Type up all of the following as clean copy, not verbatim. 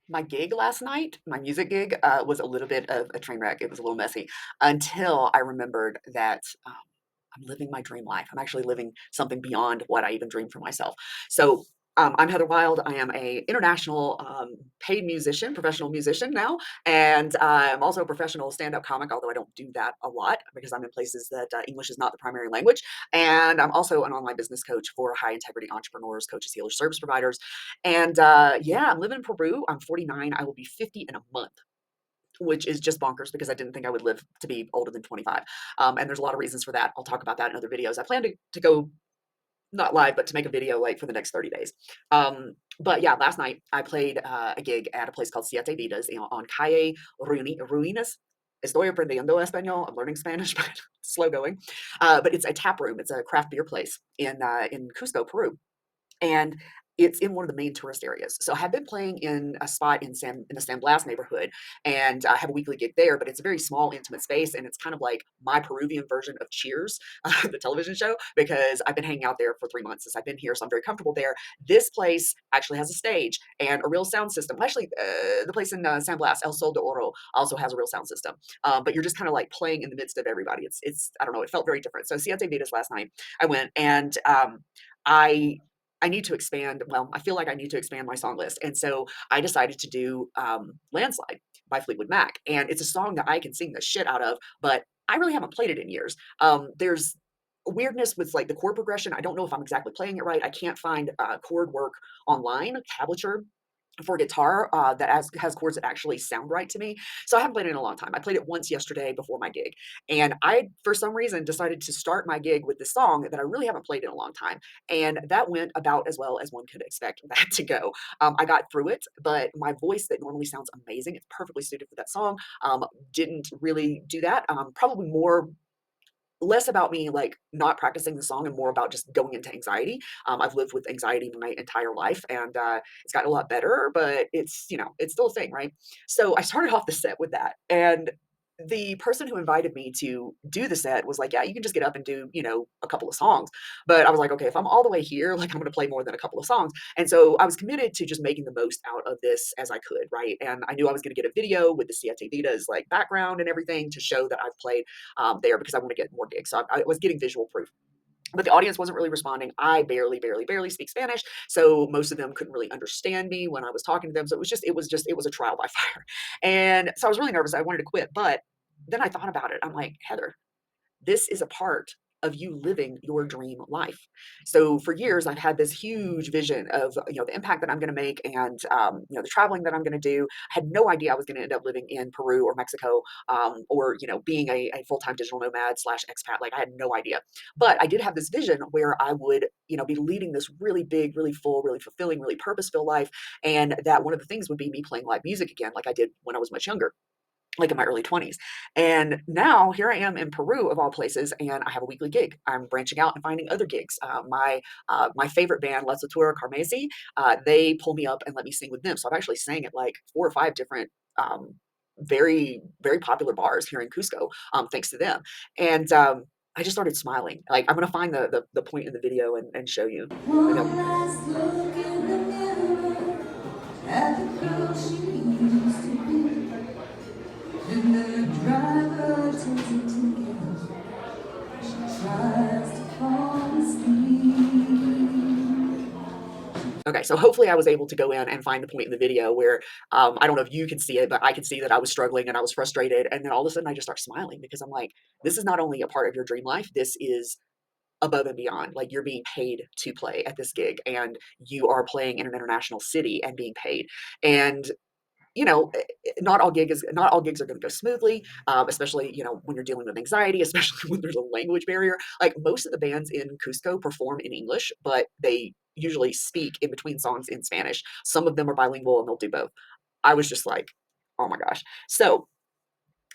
My gig last night, my music gig, was a little bit of a train wreck. It was a little messy until I remembered that I'm living my dream life. I'm actually living something beyond what I even dreamed for myself. So I'm Heather Wild. I am a international paid musician, professional musician now, and I'm also a professional stand-up comic. Although I don't do that a lot because I'm in places that English is not the primary language. And I'm also an online business coach for high integrity entrepreneurs, coaches, healers, service providers. And yeah, I'm living in Peru. I'm 49. I will be 50 in a month, which is just bonkers because I didn't think I would live to be older than 25. And there's a lot of reasons for that. I'll talk about that in other videos. I plan to go not live, but to make a video like for the next 30 days. But yeah, last night I played a gig at a place called Siete Vidas, on Calle Ruinas. Estoy aprendiendo español. I'm learning Spanish, but slow going. But it's a tap room. It's a craft beer place in Cusco, Peru, and it's in one of the main tourist areas. So I have been playing in a spot in the San Blas neighborhood, and I have a weekly gig there. But it's a very small, intimate space, and it's kind of like my Peruvian version of Cheers, the television show, because I've been hanging out there for 3 months since I've been here, so I'm very comfortable there. This place actually has a stage and a real sound system. Well, actually, the place in San Blas, El Sol de Oro, also has a real sound system. But you're just kind of like playing in the midst of everybody. It's I don't know. It felt very different. So Siete Vidas last night, I went and I I need to expand. Well, I feel like I need to expand my song list. And so I decided to do Landslide by Fleetwood Mac. And it's a song that I can sing the shit out of, but I really haven't played it in years. There's weirdness with like the chord progression. I don't know if I'm exactly playing it right. I can't find chord work online, tablature for guitar that has chords that actually sound right to me. So I haven't played it in a long time. I played it once yesterday before my gig. And I, for some reason, decided to start my gig with this song that I really haven't played in a long time. And that went about as well as one could expect that to go. I got through it, but my voice that normally sounds amazing, it's perfectly suited for that song, didn't really do that. Probably more less about me like not practicing the song and more about just going into anxiety. I've lived with anxiety my entire life, and it's gotten a lot better, but it's still a thing, right? So I started off the set with that, and the person who invited me to do the set was like, "Yeah, you can just get up and do a couple of songs." But I was like, "Okay, if I'm all the way here, like I'm going to play more than a couple of songs." And so I was committed to just making the most out of this as I could, right? And I knew I was going to get a video with the Siete Vidas like background and everything to show that I've played there because I want to get more gigs. So I was getting visual proof. But the audience wasn't really responding. I barely, barely, barely speak Spanish, so most of them couldn't really understand me when I was talking to them. So it was a trial by fire, and so I was really nervous. I wanted to quit, but then I thought about it. I'm like, Heather, this is a part of you living your dream life. So for years, I've had this huge vision of the impact that I'm going to make, and the traveling that I'm going to do. I had no idea I was going to end up living in Peru or Mexico, or being a full time digital nomad slash expat. Like I had no idea, but I did have this vision where I would be leading this really big, really full, really fulfilling, really purpose filled life, and that one of the things would be me playing live music again, like I did when I was much younger, like in my early 20s. And now here I am in Peru of all places, and I have a weekly gig. I'm branching out and finding other gigs. My favorite band, Let's Tour Carmesi, they pull me up and let me sing with them. So I've actually sang at like 4 or 5 different very, very popular bars here in Cusco, thanks to them. And I just started smiling. Like I'm gonna find the point in the video and show you. Maybe One I'll- last look in the mirror at the girl she used to be. And the driver takes it together. She tries to fall asleep. Okay, so hopefully I was able to go in and find the point in the video where I don't know if you can see it, but I could see that I was struggling and I was frustrated. And then all of a sudden I just start smiling because I'm like, this is not only a part of your dream life, this is above and beyond. Like you're being paid to play at this gig, and you are playing in an international city and being paid. And not all gigs are going to go smoothly, especially when you're dealing with anxiety, especially when there's a language barrier. Like most of the bands in Cusco perform in English, but they usually speak in between songs in Spanish. Some of them are bilingual and they'll do both. I was just like, oh my gosh. So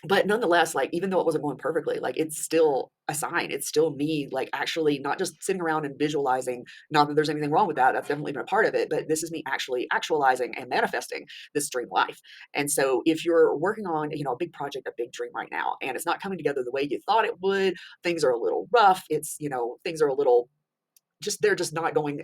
but nonetheless, like, even though it wasn't going perfectly, like, it's still a sign. It's still me, like, actually not just sitting around and visualizing. Not that there's anything wrong with that. That's definitely been a part of it. But this is me actually actualizing and manifesting this dream life. And so if you're working on, a big project, a big dream right now, and it's not coming together the way you thought it would, things are a little rough. Things are a little just they're just not going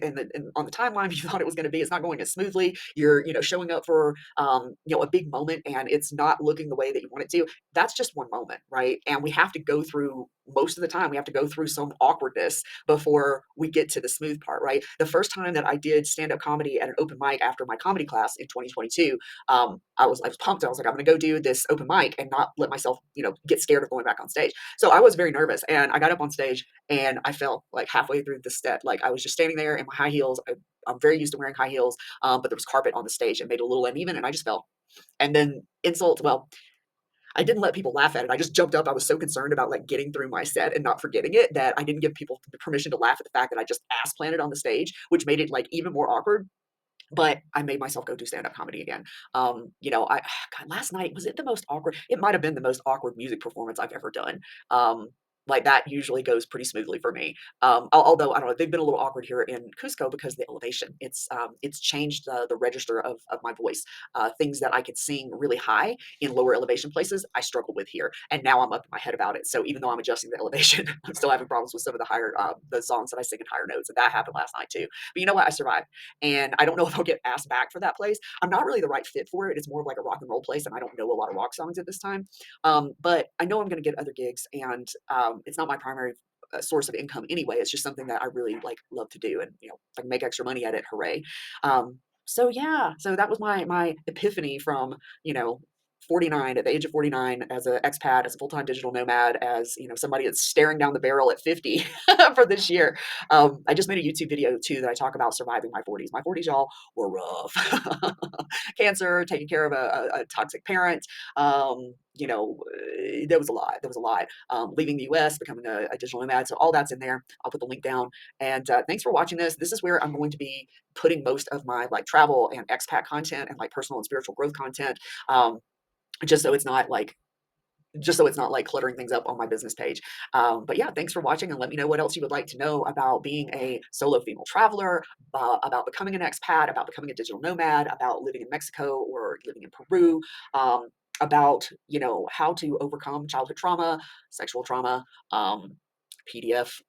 on the timeline you thought it was going to be. It's not going as smoothly. You're, showing up for a big moment and it's not looking the way that you want it to. That's just one moment, right? And we have to go through most of the time, we have to go through some awkwardness before we get to the smooth part, right? The first time that I did stand up comedy at an open mic after my comedy class in 2022, I was pumped. I was like, I'm going to go do this open mic and not let myself, get scared of going back on stage. So I was very nervous, and I got up on stage and I fell like halfway through the step. Like I was just standing there in my high heels. I'm very used to wearing high heels, but there was carpet on the stage and made it a little uneven, and I just fell. And then insult, well, I didn't let people laugh at it. I just jumped up. I was so concerned about like getting through my set and not forgetting it that I didn't give people the permission to laugh at the fact that I just ass planted on the stage, which made it like even more awkward. But I made myself go do stand-up comedy again. I God, last night, was it the most awkward? It might have been the most awkward music performance I've ever done. Like that usually goes pretty smoothly for me. Although I don't know, they've been a little awkward here in Cusco because of the elevation. It's changed the register of my voice. Things that I could sing really high in lower elevation places, I struggle with here. And now I'm up in my head about it. So even though I'm adjusting the elevation, I'm still having problems with some of the songs that I sing in higher notes. And that happened last night too. But you know what? I survived. And I don't know if I'll get asked back for that place. I'm not really the right fit for it. It's more of like a rock and roll place, and I don't know a lot of rock songs at this time. But I know I'm going to get other gigs, and it's not my primary source of income anyway. It's just something that I really like love to do, and if I can make extra money at it, hooray! So yeah, so that was my epiphany from you know 49 at the age of 49 as an expat, as a full-time digital nomad, as somebody that's staring down the barrel at 50 for this year. I just made a YouTube video too that I talk about surviving my 40s. My 40s, y'all, were rough. Cancer, taking care of a toxic parent. There was a lot. There was a lot. Leaving the US, becoming a digital nomad. So all that's in there. I'll put the link down. And thanks for watching this. This is where I'm going to be putting most of my like travel and expat content and like personal and spiritual growth content. Just so it's not like cluttering things up on my business page. But yeah, thanks for watching, and let me know what else you would like to know about being a solo female traveler, about becoming an expat, about becoming a digital nomad, about living in Mexico or living in Peru, about how to overcome childhood trauma, sexual trauma, PDF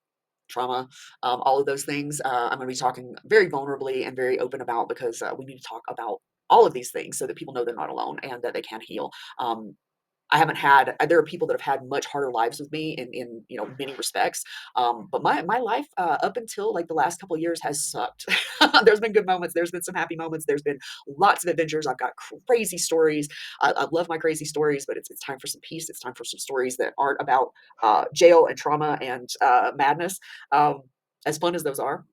trauma, all of those things. I'm going to be talking very vulnerably and very open about because we need to talk about all of these things so that people know they're not alone and that they can heal. I haven't had there are people that have had much harder lives with me in many respects. But my life up until like the last couple of years has sucked. There's been good moments, there's been some happy moments, there's been lots of adventures. I've got crazy stories. I love my crazy stories, but it's time for some peace. It's time for some stories that aren't about jail and trauma and madness. As fun as those are,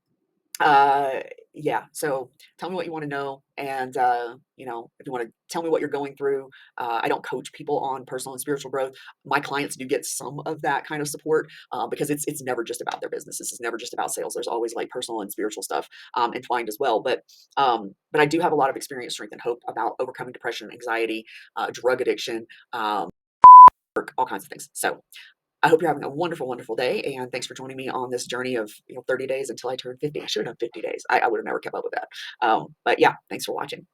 uh, yeah, so tell me what you wanna know, and, if you wanna tell me what you're going through. I don't coach people on personal and spiritual growth. My clients do get some of that kind of support, because it's never just about their business. This is never just about sales. There's always, like, personal and spiritual stuff, entwined as well, but I do have a lot of experience, strength, and hope about overcoming depression, anxiety, drug addiction, all kinds of things. So I hope you're having a wonderful, wonderful day, and thanks for joining me on this journey of 30 days until I turn 50. I should have done 50 days. I would have never kept up with that. But yeah, thanks for watching.